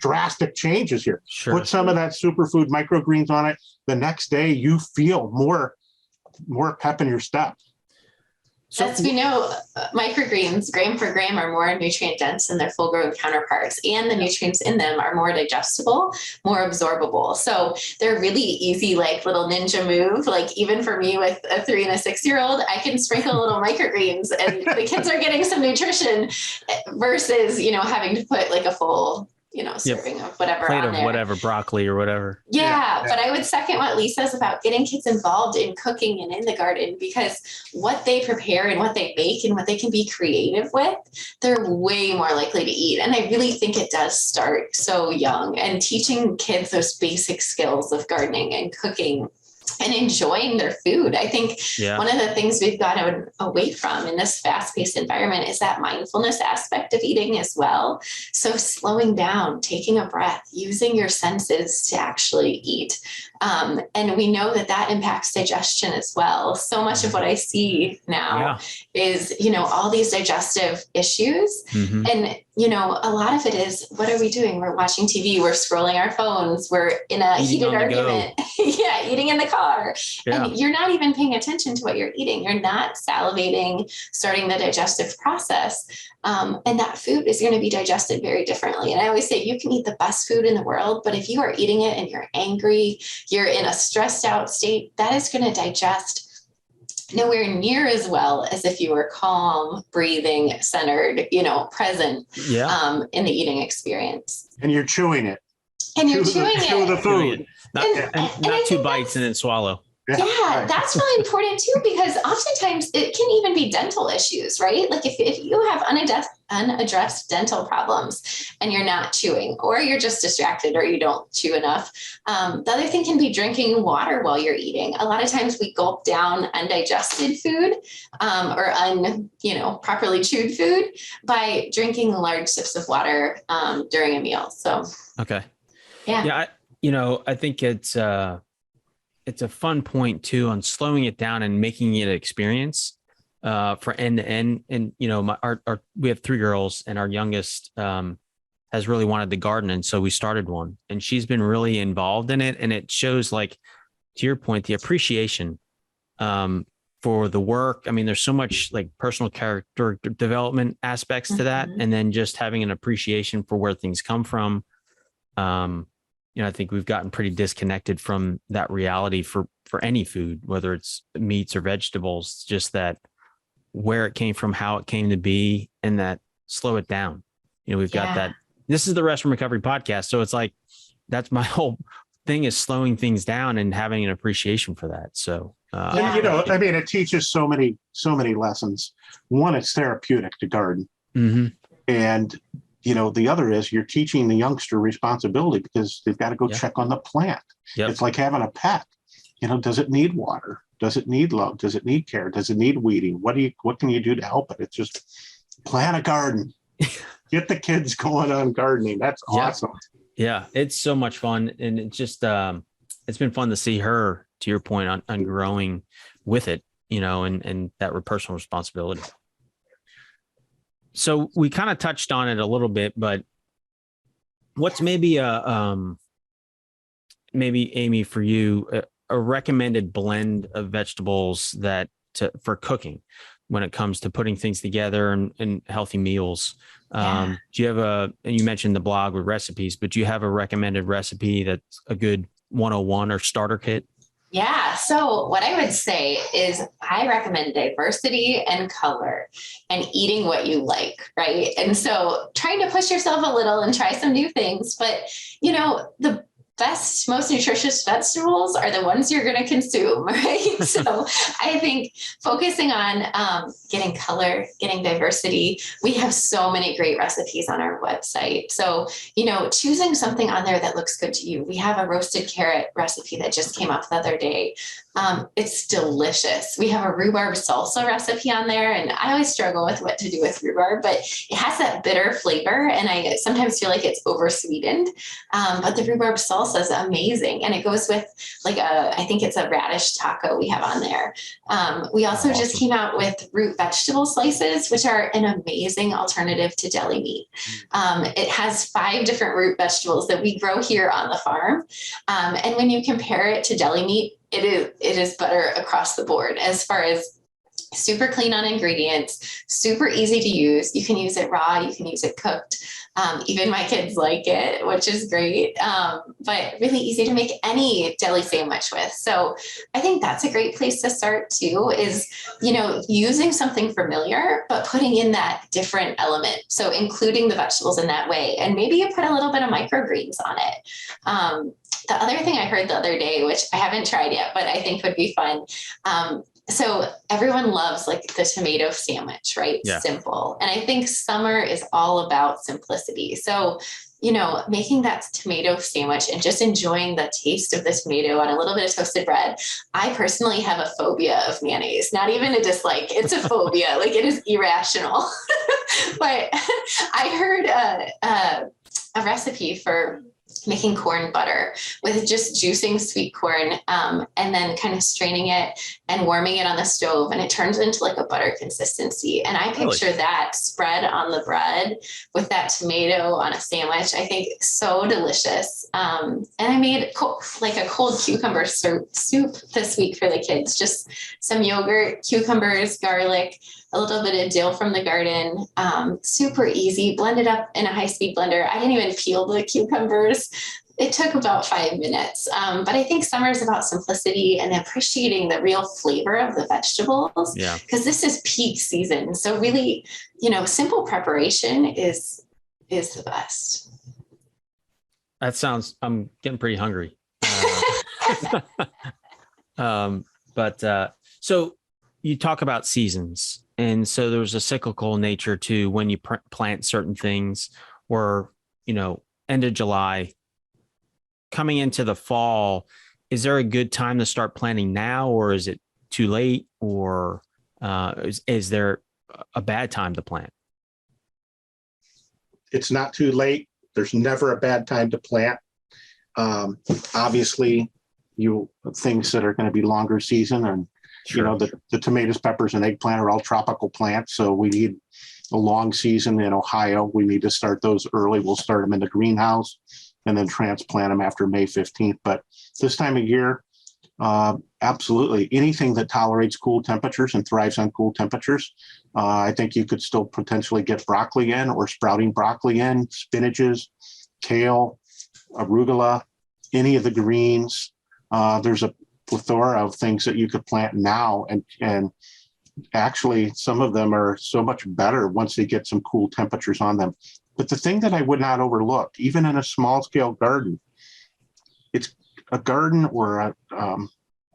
drastic changes here. Sure. Put some of that superfood microgreens on it. The next day you feel more pep in your step. So as we know, microgreens, gram for gram, are more nutrient dense than their full grown counterparts, and the nutrients in them are more digestible, more absorbable. So they're really easy, like little ninja move. Like even for me with a 3 and a 6-year-old, I can sprinkle little microgreens and the kids are getting some nutrition versus, having to put like a full serving of whatever plate on of there. Whatever, broccoli or whatever. Yeah, but I would second what Lee says about getting kids involved in cooking and in the garden, because what they prepare and what they make and what they can be creative with, they're way more likely to eat. And I really think it does start so young, and teaching kids those basic skills of gardening and cooking and enjoying their food. I think Yeah. one of the things we've gotten away from in this fast-paced environment is that mindfulness aspect of eating as well. So slowing down, taking a breath, using your senses to actually eat. And we know that that impacts digestion as well. So much of what I see now is, all these digestive issues. Mm-hmm. And, a lot of it is, what are we doing? We're watching TV, we're scrolling our phones, we're in a heated argument. Eating in the car. Yeah. And you're not even paying attention to what you're eating. You're not salivating, starting the digestive process. And that food is going to be digested very differently. And I always say you can eat the best food in the world, but if you are eating it and you're angry, you're in a stressed out state, that is going to digest nowhere near as well as if you were calm, breathing, centered, present in the eating experience. And you're chewing it. And you're chewing it. Chew the food. Not two bites and then swallow. Yeah, that's really important too, because oftentimes it can even be dental issues, right? Like if you have unaddressed dental problems and you're not chewing, or you're just distracted, or you don't chew enough. The other thing can be drinking water while you're eating. A lot of times we gulp down undigested food or properly chewed food by drinking large sips of water during a meal. So, okay. Yeah. I think it's a fun point too on slowing it down and making it an experience for end to end. And we have 3 girls, and our youngest has really wanted to garden, and so we started one, and she's been really involved in it. And it shows, like, to your point, the appreciation for the work. I mean, there's so much like personal character development aspects to that, and then just having an appreciation for where things come from. I think we've gotten pretty disconnected from that reality for any food, whether it's meats or vegetables, just that where it came from, how it came to be, and that slow it down. We've got that. This is the Rest from Recovery podcast. So it's like, that's my whole thing, is slowing things down and having an appreciation for that. So, it teaches so many lessons. One, it's therapeutic to garden. Mm-hmm. And the other is you're teaching the youngster responsibility, because they've got to go check on the plant. Yep. It's like having a pet. Does it need water? Does it need love? Does it need care? Does it need weeding? What can you do to help it? It's just plant a garden. Get the kids going on gardening. That's awesome. Yeah, it's so much fun. And it's just, it's been fun to see her, to your point, on growing with it, and that personal responsibility. So we kind of touched on it a little bit, but what's maybe maybe Amy, for you, a recommended blend of vegetables for cooking when it comes to putting things together and healthy meals? Do you have and you mentioned the blog with recipes, but do you have a recommended recipe that's a good 101 or starter kit? Yeah. So what I would say is I recommend diversity and color and eating what you like, right? And so trying to push yourself a little and try some new things, but the best, most nutritious vegetables are the ones you're going to consume, right? So I think focusing on getting color, getting diversity. We have so many great recipes on our website. So, choosing something on there that looks good to you. We have a roasted carrot recipe that just came up the other day. It's delicious. We have a rhubarb salsa recipe on there, and I always struggle with what to do with rhubarb, but it has that bitter flavor, and I sometimes feel like it's over sweetened. But the rhubarb salsa is amazing, and it goes with I think it's a radish taco we have on there. We also just came out with root vegetable slices, which are an amazing alternative to deli meat. It has 5 different root vegetables that we grow here on the farm, and when you compare it to deli meat, it is better across the board as far as super clean on ingredients, super easy to use. You can use it raw, you can use it cooked. Even my kids like it, which is great, but really easy to make any deli sandwich with. So I think that's a great place to start too, is, using something familiar, but putting in that different element. So including the vegetables in that way. And maybe you put a little bit of microgreens on it. The other thing I heard the other day, which I haven't tried yet, but I think would be fun, So everyone loves like the tomato sandwich, right? Yeah. Simple. And I think summer is all about simplicity. So, making that tomato sandwich and just enjoying the taste of the tomato on a little bit of toasted bread. I personally have a phobia of mayonnaise, not even a dislike. It's a phobia. Like, it is irrational. But I heard a recipe for making corn butter with just juicing sweet corn, and then kind of straining it and warming it on the stove, and it turns into like a butter consistency. And I picture that spread on the bread with that tomato on a sandwich. I think so delicious. And I made like a cold cucumber soup this week for the kids. Just some yogurt, cucumbers, garlic, a little bit of dill from the garden. Super easy, blended up in a high-speed blender. I didn't even peel the cucumbers. It took about 5 minutes. But I think summer is about simplicity and appreciating the real flavor of the vegetables. Yeah. Because this is peak season. So really, simple preparation is the best. That sounds, I'm getting pretty hungry. So you talk about seasons. And so there's a cyclical nature to when you plant certain things, or, end of July, coming into the fall. Is there a good time to start planting now, or is it too late, or is there a bad time to plant? It's not too late. There's never a bad time to plant. Obviously, things that are going to be longer season, and Sure. the tomatoes, peppers, and eggplant are all tropical plants. So we need a long season in Ohio. We need to start those early. We'll start them in the greenhouse and then transplant them after May 15th. But this time of year, absolutely anything that tolerates cool temperatures and thrives on cool temperatures. I think you could still potentially get broccoli in, or sprouting broccoli in, spinaches, kale, arugula, any of the greens. There's a plethora of things that you could plant now, and actually some of them are so much better once they get some cool temperatures on them. But the thing that I would not overlook, even in a small scale garden, it's a garden, or on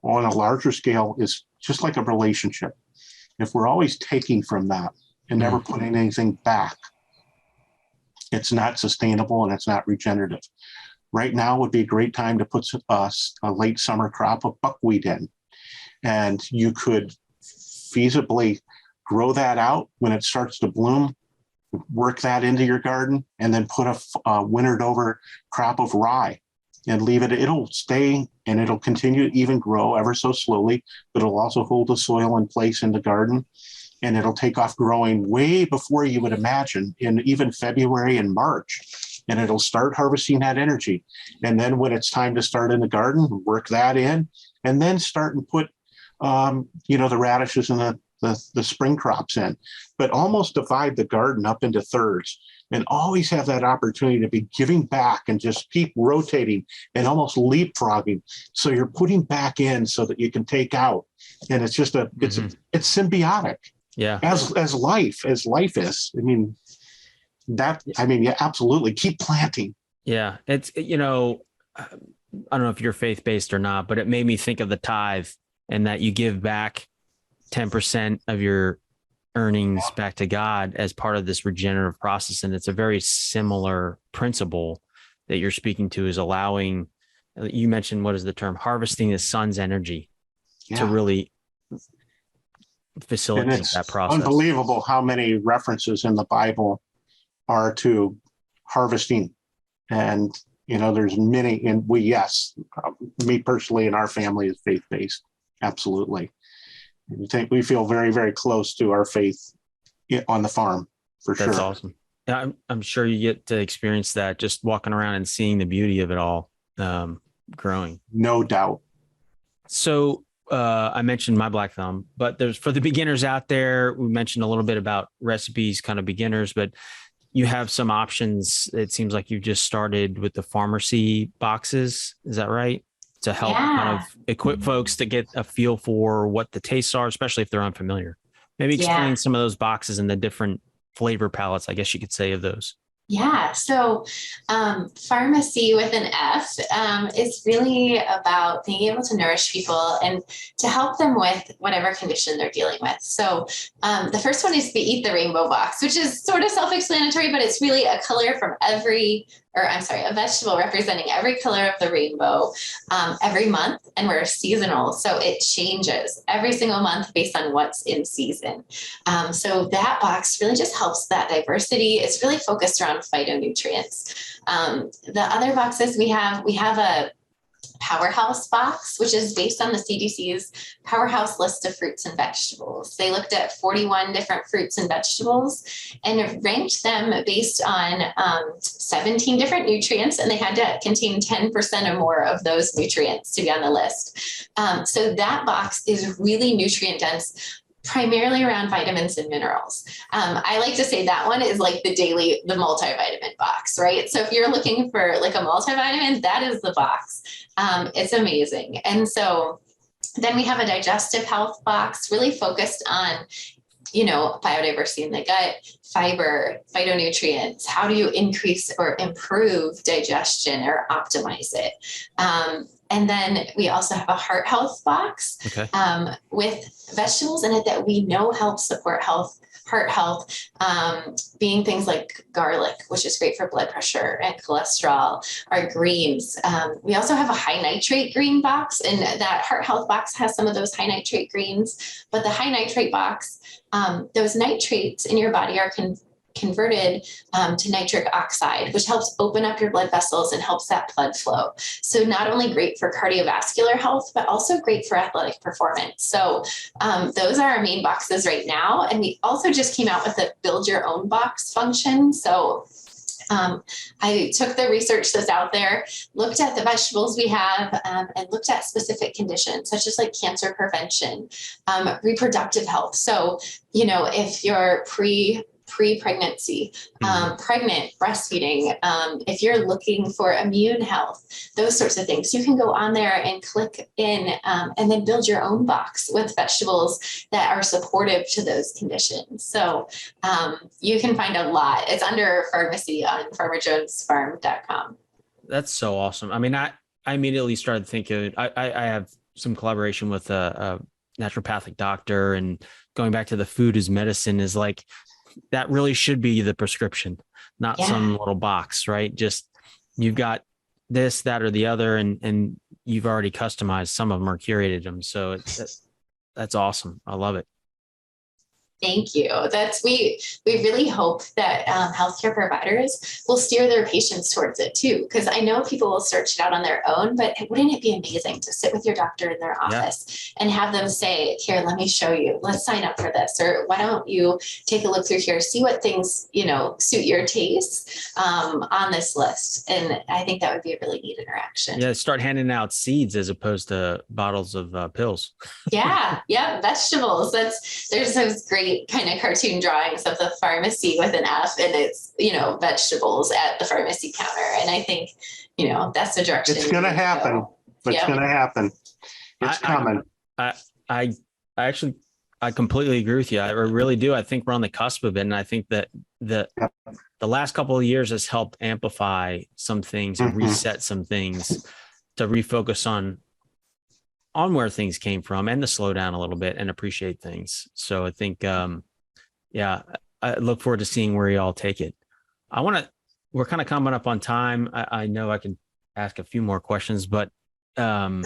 a larger scale, is just like a relationship. If we're always taking from that and never putting anything back, it's not sustainable and it's not regenerative. Right now would be a great time to put a late summer crop of buckwheat in. And you could feasibly grow that out when it starts to bloom, work that into your garden, and then put a wintered over crop of rye and leave it. It'll stay and it'll continue to even grow ever so slowly, but it'll also hold the soil in place in the garden. And it'll take off growing way before you would imagine, in even February and March. And it'll start harvesting that energy. And then when it's time to start in the garden, work that in, and then start and put, the radishes and the spring crops in. But almost divide the garden up into thirds, and always have that opportunity to be giving back and just keep rotating and almost leapfrogging. So you're putting back in so that you can take out. And it's just it's symbiotic. Yeah. As life is. Yeah, absolutely. Keep planting. Yeah. It's, I don't know if you're faith-based or not, but it made me think of the tithe, and that you give back 10% of your earnings back to God as part of this regenerative process. And it's a very similar principle that you're speaking to, is allowing, you mentioned, what is the term? Harvesting the sun's energy to really facilitate that process. Unbelievable how many references in the Bible are to harvesting. And, there's many, and me personally and our family is faith-based. Absolutely. We feel very, very close to our faith on the farm, for sure. That's awesome. Yeah, I'm sure you get to experience that just walking around and seeing the beauty of it all growing. No doubt. So I mentioned my black thumb, but there's, for the beginners out there, we mentioned a little bit about recipes, kind of beginners, but you have some options. It seems like you've just started with the Farmacy boxes. Is that right? To help kind of equip folks to get a feel for what the tastes are, especially if they're unfamiliar. Maybe explain some of those boxes and the different flavor palettes, I guess you could say, of those. Yeah, so pharmacy with an F is really about being able to nourish people and to help them with whatever condition they're dealing with. So the first one is the Eat the Rainbow box, which is sort of self-explanatory, but it's really a color from a vegetable representing every color of the rainbow every month, and we're seasonal. So it changes every single month based on what's in season. So that box really just helps that diversity. It's really focused around phytonutrients. The other boxes we have a powerhouse box, which is based on the CDC's powerhouse list of fruits and vegetables. They looked at 41 different fruits and vegetables and ranked them based on 17 different nutrients, and they had to contain 10% or more of those nutrients to be on the list. So that box is really nutrient dense, primarily around vitamins and minerals. I like to say that one is like the multivitamin box, right? So if you're looking for like a multivitamin, that is the box. It's amazing. And so then we have a digestive health box, really focused on, biodiversity in the gut, fiber, phytonutrients. How do you increase or improve digestion or optimize it? And then we also have a heart health box with vegetables in it that we know help support heart health, being things like garlic, which is great for blood pressure and cholesterol, our greens. We also have a high nitrate green box, and that heart health box has some of those high nitrate greens, but the high nitrate box, those nitrates in your body are converted to nitric oxide, which helps open up your blood vessels and helps that blood flow. So not only great for cardiovascular health, but also great for athletic performance. So those are our main boxes right now. And we also just came out with a build your own box function. So I took the research that's out there, looked at the vegetables we have, and looked at specific conditions, such as like cancer prevention, reproductive health. So, if you're pre-pregnancy, pregnant, breastfeeding, if you're looking for immune health, those sorts of things, you can go on there and click in and then build your own box with vegetables that are supportive to those conditions. So you can find a lot. It's under pharmacy on farmerjonesfarm.com. That's so awesome. I mean, I immediately started thinking, I have some collaboration with a naturopathic doctor, and going back to the food as medicine is like, that really should be the prescription, not some little box, right? Just you've got this, that, or the other, and you've already customized some of them or curated them. So that's awesome. I love it. Thank you. We really hope that healthcare providers will steer their patients towards it too, because I know people will search it out on their own, but wouldn't it be amazing to sit with your doctor in their office and have them say, here, let me show you, let's sign up for this, or why don't you take a look through here, see what things, suit your taste on this list. And I think that would be a really neat interaction. Yeah. Start handing out seeds as opposed to bottles of pills. Yeah. Vegetables. There's those great kind of cartoon drawings of the pharmacy with an F, and it's, vegetables at the pharmacy counter. And I think, that's the direction. It's going to happen. It's going to happen. It's coming. I completely agree with you. I really do. I think we're on the cusp of it. And I think that the last couple of years has helped amplify some things and reset some things to refocus on where things came from and to slow down a little bit and appreciate things. So I think, I look forward to seeing where y'all take it. We're kind of coming up on time. I know I can ask a few more questions, but I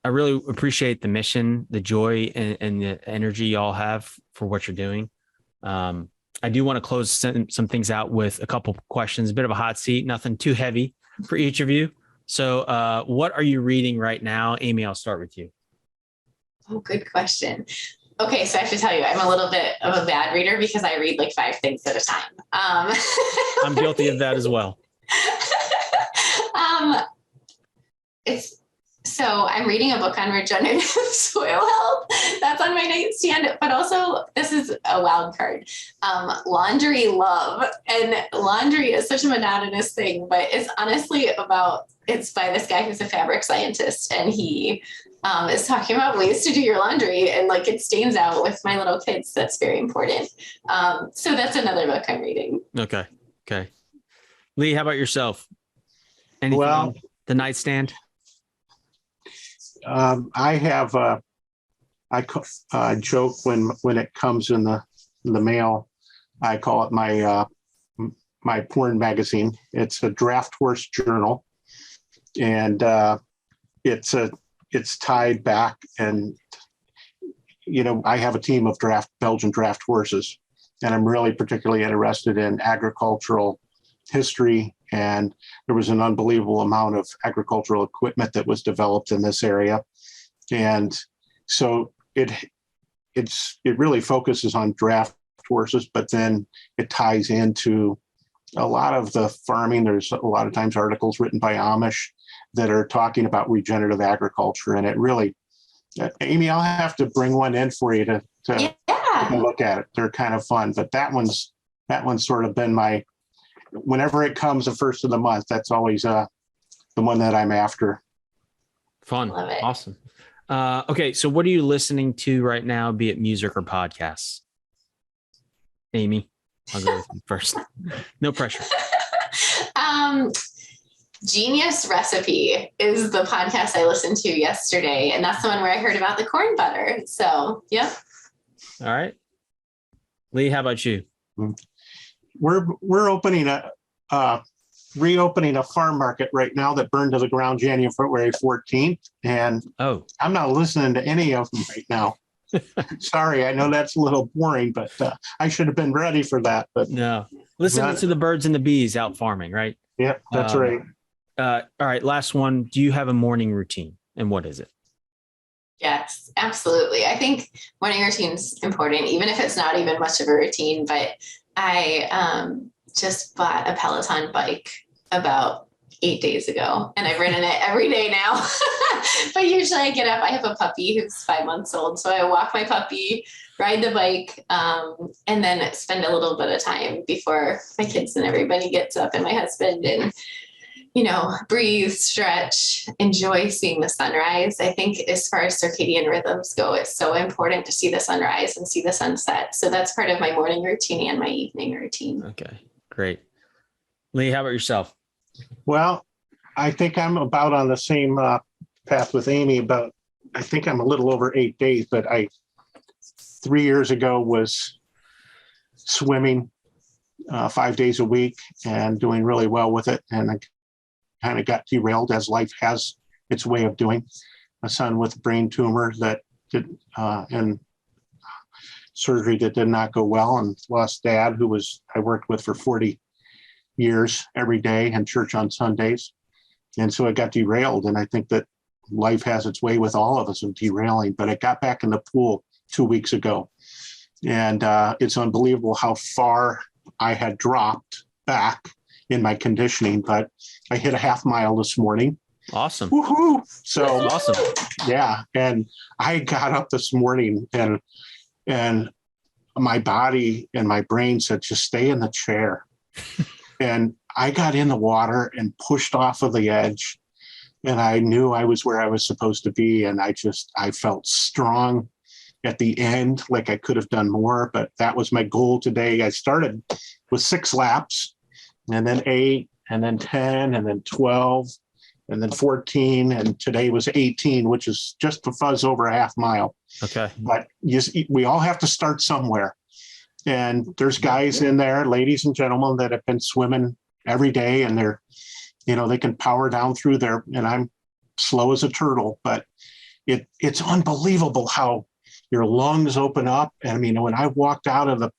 really appreciate the mission, the joy, and the energy y'all have for what you're doing. I do want to close some things out with a couple questions, a bit of a hot seat, nothing too heavy for each of you. So what are you reading right now? Amy, I'll start with you. Oh, good question. Okay, so I have to tell you, I'm a little bit of a bad reader because I read like 5 things at a time. I'm guilty of that as well. So I'm reading a book on regenerative soil health. That's on my nightstand, but also this is a wild card. Laundry love. And laundry is such a monotonous thing, but it's honestly it's by this guy who's a fabric scientist, and he is talking about ways to do your laundry and like it stains out with my little kids. That's very important. So that's another book I'm reading. Okay. Lee, how about yourself? Anything Well, on the nightstand? I have joke when it comes in the mail. I call it my porn magazine. It's a draft horse journal, and it's tied back. And I have a team of Belgian draft horses, and I'm really particularly interested in agricultural history. And there was an unbelievable amount of agricultural equipment that was developed in this area, and so it really focuses on draft horses, but then it ties into a lot of the farming. There's a lot of times articles written by Amish that are talking about regenerative agriculture, and it really, Amy, I'll have to bring one in for you to take a look at it. They're kind of fun, but that one's sort of been whenever it comes the first of the month, that's always the one that I'm after. Fun. Love it. Awesome. Okay. So what are you listening to right now, be it music or podcasts? Amy, I'll go with you first. No pressure. Genius Recipe is the podcast I listened to yesterday. And that's the one where I heard about the corn butter. So, yeah. All right. Lee, how about you? We're reopening a farm market right now that burned to the ground January 14th. And I'm not listening to any of them right now. Sorry, I know that's a little boring, but I should have been ready for that. But no, listen to the birds and the bees out farming, right? Yeah, that's right. All right, last one. Do you have a morning routine, and what is it? Yes, absolutely. I think morning routine is important, even if it's not even much of a routine. But I just bought a Peloton bike about 8 days ago, and I've ridden it every day now. But usually I get up, I have a puppy who's 5 months old. So I walk my puppy, ride the bike, and then spend a little bit of time before my kids and everybody gets up, and my husband, and, breathe, stretch, enjoy seeing the sunrise. I think as far as circadian rhythms go, it's so important to see the sunrise and see the sunset. So that's part of my morning routine and my evening routine. Okay, great. Lee, how about yourself? Well, I think I'm about on the same path with Amy, but I think I'm a little over 8 days, but 3 years ago was swimming 5 days a week and doing really well with it. And I kind of got derailed, as life has its way of doing. A son with a brain tumor that did, and surgery that did not go well, and lost dad, who I worked with for 40 years every day, and church on Sundays. And so it got derailed. And I think that life has its way with all of us of derailing, but I got back in the pool 2 weeks ago. And it's unbelievable how far I had dropped back in my conditioning, but I hit a half mile this morning. Awesome. Woohoo! So awesome. Yeah. And I got up this morning and my body and my brain said, just stay in the chair. And I got in the water and pushed off of the edge, and I knew I was where I was supposed to be. And I felt strong at the end, like I could have done more, but that was my goal today. I started with 6 laps, and then 8, and then 10, and then 12, and then 14. And today was 18, which is just a fuzz over a half mile. Okay. But we all have to start somewhere. And there's guys in there, ladies and gentlemen, that have been swimming every day, and they can power down through there. And I'm slow as a turtle, but it's unbelievable how your lungs open up. And I mean, when I walked out of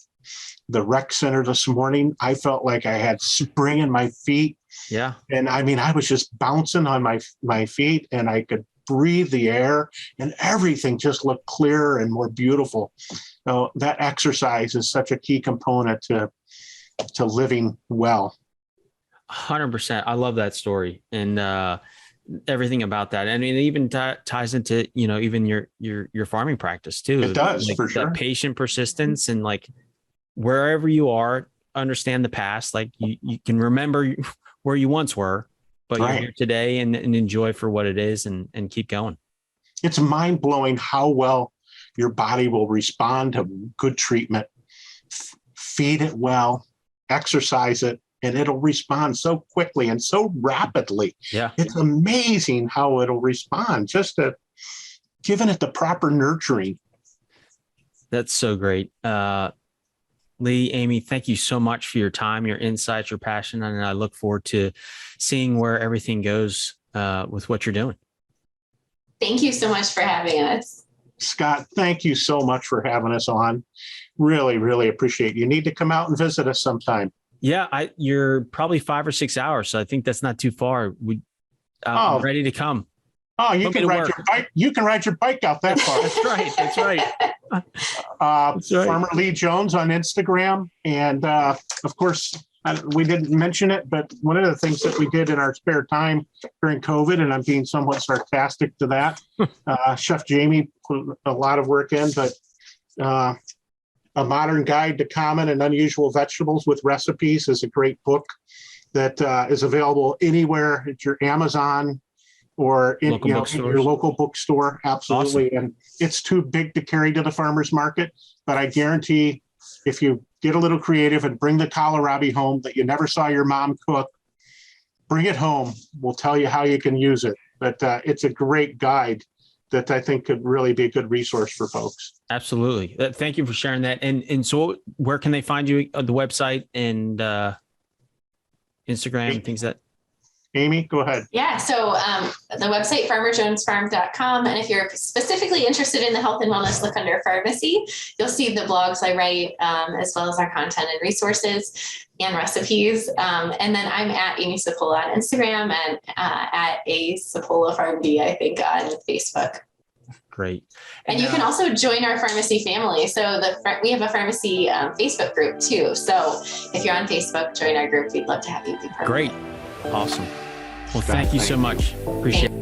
the rec center this morning, I felt like I had spring in my feet. Yeah. And I mean, I was just bouncing on my feet, and I could breathe the air, and everything just looked clearer and more beautiful. So that exercise is such a key component to living well. 100%. I love that story, and everything about that. I mean, it even ties into, even your farming practice too. It does, like, for sure. That patient persistence, and like wherever you are, understand the past. Like you can remember where you once were, but Right. You're here today, and enjoy for what it is, and keep going. It's mind blowing how well your body will respond to good treatment. Feed it well, exercise it, and it'll respond so quickly and so rapidly. Yeah. It's amazing how it'll respond, just to giving it the proper nurturing. That's so great. Lee, Amy, thank you so much for your time, your insights, your passion. And I look forward to seeing where everything goes with what you're doing. Thank you so much for having us. Scott, thank you so much for having us on. Really, really appreciate it. You need to come out and visit us sometime. Yeah, you're probably 5 or 6 hours, so I think that's not too far. I'm ready to come. Oh, you can ride your bike. You can ride your bike out that far. That's right. That's right. That's right. Farmer Lee Jones on Instagram, and of course, we didn't mention it, but one of the things that we did in our spare time during COVID, and I'm being somewhat sarcastic to that, Chef Jamie put a lot of work in, but A Modern Guide to Common and Unusual Vegetables with Recipes is a great book that is available anywhere at your Amazon or in your local bookstore. Absolutely. Awesome. And it's too big to carry to the farmer's market, but I guarantee if you get a little creative and bring the kohlrabi home that you never saw your mom cook, bring it home. We'll tell you how you can use it. But it's a great guide that I think could really be a good resource for folks. Absolutely. Thank you for sharing that. And so where can they find you on the website and Instagram and things that? Amy, go ahead. Yeah, so the website, farmerjonesfarm.com. And if you're specifically interested in the health and wellness, look under pharmacy. You'll see the blogs I write, as well as our content and resources and recipes. And then I'm at Amy Sapola on Instagram and at a Sapola Farm D, I think, on Facebook. Great. And you can also join our pharmacy family. So we have a pharmacy Facebook group too. So if you're on Facebook, join our group. We'd love to have you be part of it. Great. Awesome. Well, thank you so much. Appreciate it.